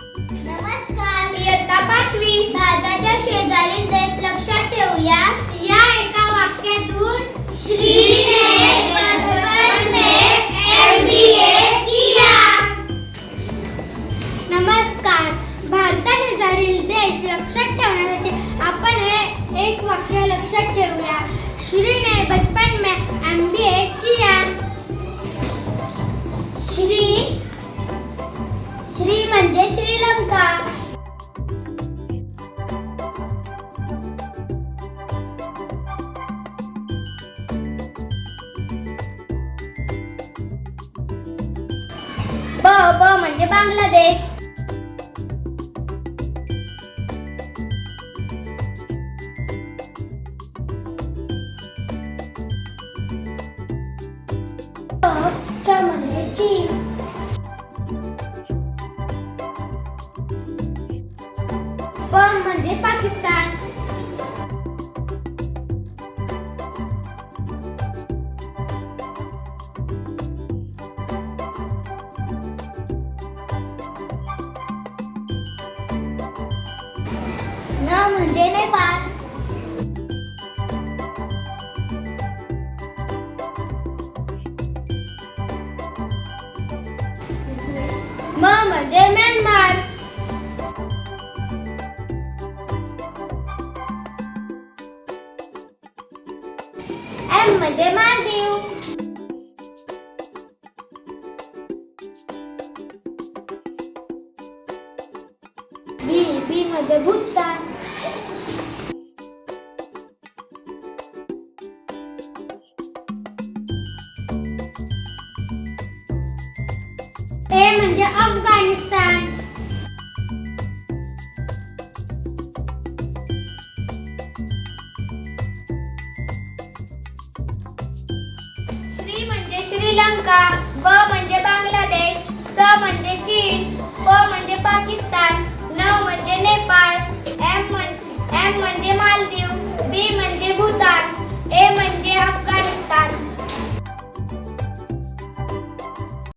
नमस्कार. इयत्ता 5वी. भारताच्या शेजारील देश लक्षात ठेवूया. या एका वाक्यातून श्री ने बचपन में MBA किया. नमस्कार. भारता शेजारील देश लक्षात ठेवण्यासाठी आपण हे एक वाक्य लक्षात ठेवूया. श्री ने बचपन में MBA किया. श्री म्हणजे श्रीलंका. ब म्हणजे बांगलादेश. च म्हणजे चीन. प म्हणजे पाकिस्तान. न म्हणजे नेपाळ. म म्हणजे म्यानमार. M म्हणजे मालदीव. B मध्ये भूतान. A म्हणजे अफगाणिस्तान. श्री म्हणजे श्रीलंका. ब म्हणजे बांगलादेश. च म्हणजे चीन. प म्हणजे पाकिस्तान. न म्हणजे नेपाळ. M म्हणजे मालदीव. B म्हणजे